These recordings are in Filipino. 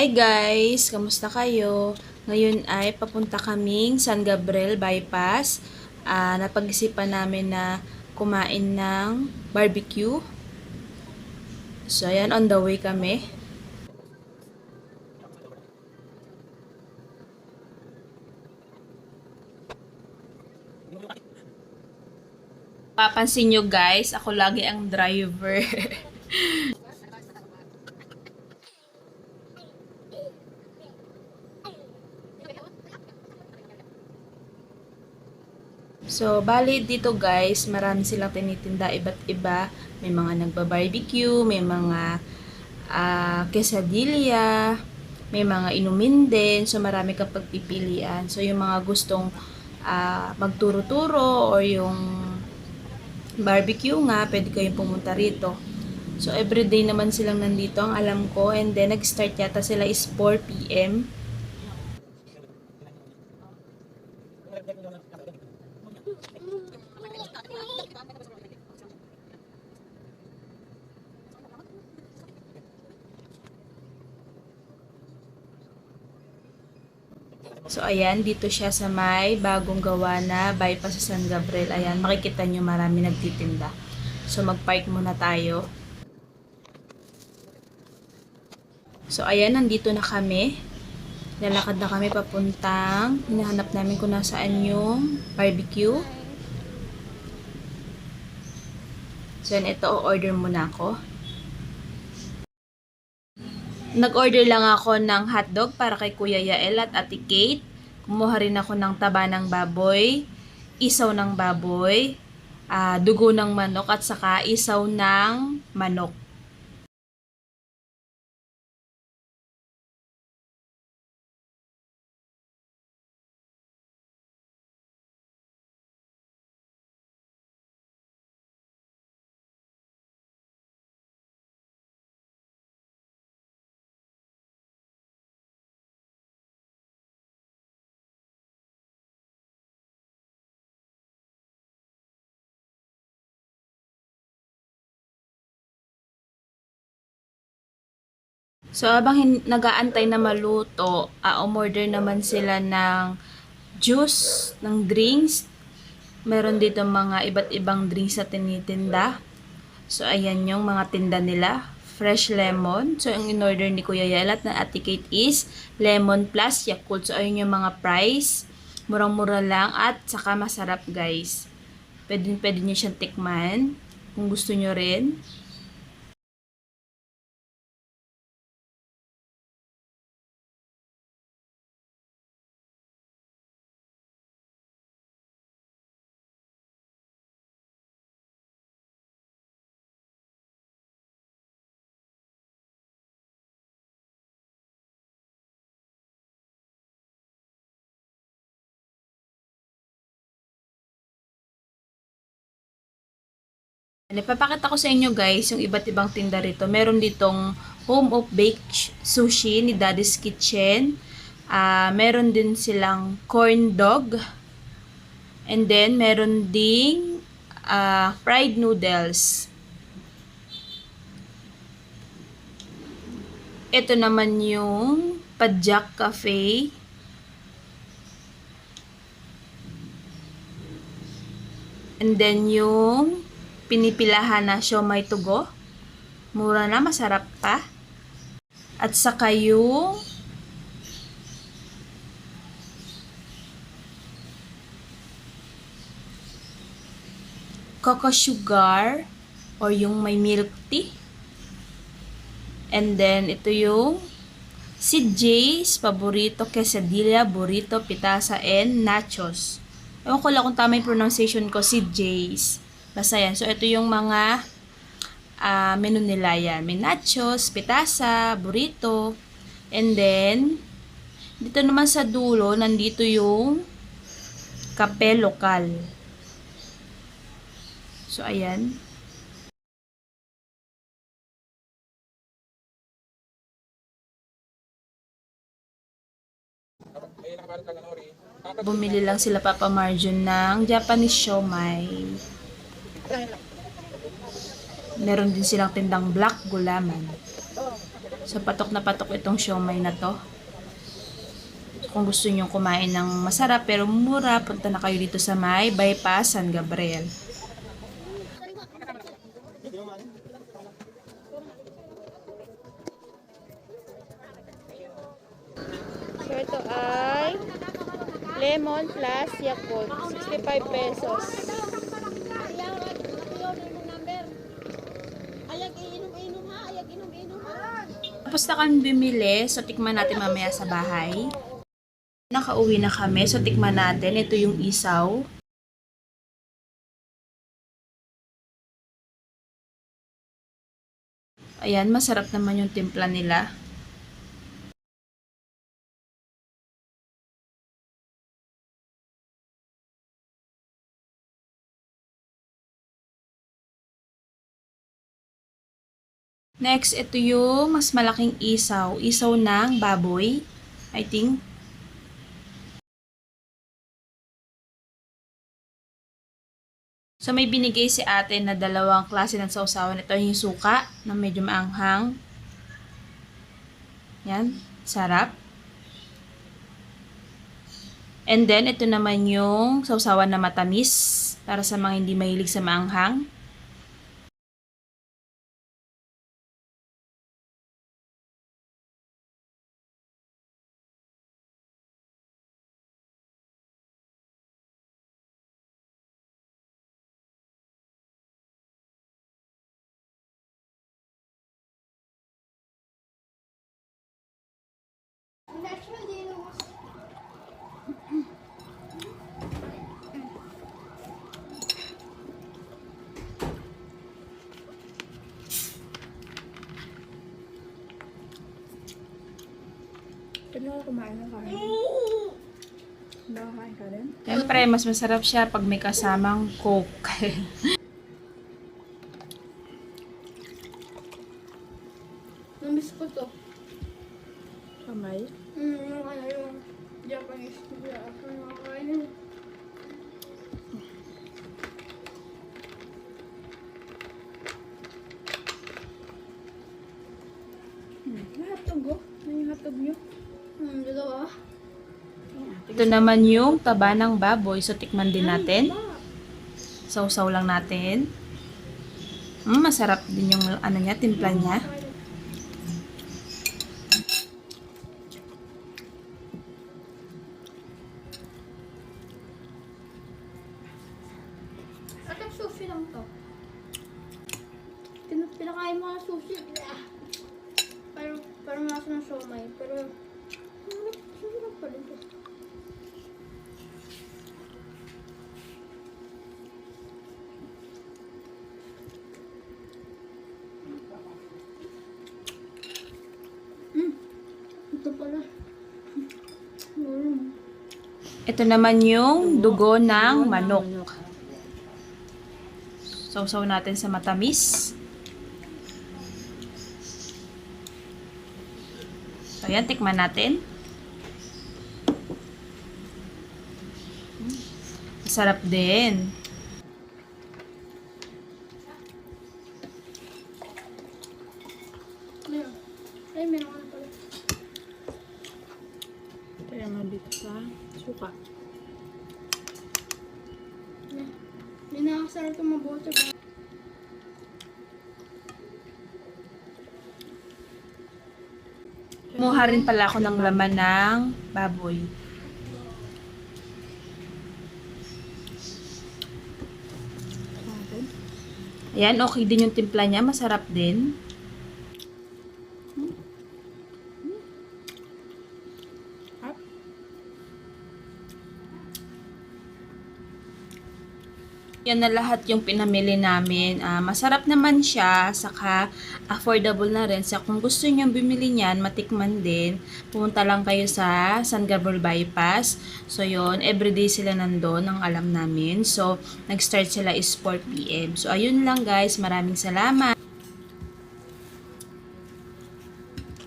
Hi guys! Kamusta kayo? Ngayon ay papunta kaming San Gabriel Bypass. Napag-isipan namin na kumain ng barbecue. So ayan, on the way kami. Papansin nyo guys, ako lagi ang driver. So, bali dito guys, marami silang tinitinda iba't iba. May mga nagba-barbecue, may mga quesadilla, may mga inumin din. So, marami kang pagpipilian. So, yung mga gustong magturo-turo or yung barbecue nga, pwede kayong pumunta rito. So, everyday naman silang nandito, ang alam ko. And then, nag-start yata sila is 4 p.m. So, ayan, dito siya sa may bagong gawa na bypass sa San Gabriel. Ayan, makikita nyo marami nagtitinda. So, mag-park muna tayo. So, ayan, nandito na kami. Lalakad na kami papuntang. Hinahanap namin kung nasaan yung barbecue. So, yan, ito, order muna ako. Nag-order lang ako ng hotdog para kay Kuya Yael at Ate Kate. Kumuha rin ako ng taba ng baboy, isaw ng baboy, dugo ng manok at saka isaw ng manok. So, habang nag-aantay na maluto, umorder naman sila ng juice, ng drinks. Meron dito mga iba't ibang drinks na tinitinda. So, ayan yung mga tinda nila. Fresh lemon. So, ang in-order ni Kuya Yael at na Ate Kate is lemon plus Yakult. So, ayun yung mga price. Murang-mura lang at saka masarap guys. Pwede niyo siyang tikman kung gusto niyo rin. Ipapakita ko sa inyo guys yung iba't ibang tinda rito. Meron ditong home of baked sushi ni Daddy's Kitchen. Meron din silang corn dog. And then meron ding fried noodles. Ito naman yung Padjak Cafe. And then yung pinipilahan na siomai to go. Mura na, masarap pa. At saka yung cocoa sugar or yung may milk tea. And then ito yung Sid J's paborito quesadilla, burrito, pitasa, and nachos. Ewan ko lang kung tama yung pronunciation ko, Sid J's. Basta yan. So, ito yung mga menu nila yan. May nachos, pitasa, burrito. And then, dito naman sa dulo, nandito yung kape lokal. So, ayan. Bumili lang sila Papa Marjun ng Japanese siomai. Meron din silang tindang black gulaman. So, patok na patok itong siomay na to. Kung gusto nyo kumain ng masarap pero mura, punta na kayo dito sa may Bypass San Gabriel. So, ito ay lemon plus Yakult. 65 pesos. Tapos na kami bumili, so tikman natin mamaya sa bahay. Nakauwi na kami, so tikman natin. Ito yung isaw. Ayan, masarap naman yung timpla nila. Next, ito yung mas malaking isaw. Isaw ng baboy, I think. So, may binigay si ate na dalawang klase ng sausawan. Ito yung suka na medyo maanghang. Yan, sarap. And then, ito naman yung sausawan na matamis para sa mga hindi mahilig sa maanghang. Pwede ako kumain ng kain. Nakakain ka rin? Siyempre, mas masarap siya pag may kasamang Coke. Namiss ko to. Kamay? Yung Japanese nila. Nakakain. Nahatog oh. Yung hatog nyo. Dalawa. Ito naman yung taba ng baboy. So, tikman din natin. Sausaw lang natin. Masarap din yung ano niya, timpla niya. At ang sushi lang to. Pinakain mo ang sushi. Parang nasa ng siomay. Pero, sushi lang pa rin to. Ito pala. Ito naman yung dugo ng manok. Sausaw natin sa matamis. So, ayan, tikman natin. Masarap din. Ay, meron ka na pala. Kaya nga dito sa suka. Hindi nakakasarap itong mabuti ba? Kumuha rin pala ako ng laman ng baboy. Ayan, okay din yung timpla niya. Masarap din. Yan na lahat yung pinamili namin. Masarap naman siya, saka affordable na rin. So, kung gusto niyo bumili niyan, matikman din, pumunta lang kayo sa San Gabriel Bypass. So, yon everyday sila nandun, ang alam namin. So, nag-start sila is 4 p.m. So, ayun lang guys. Maraming salamat.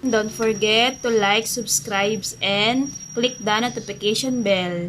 Don't forget to like, subscribe, and click the notification bell.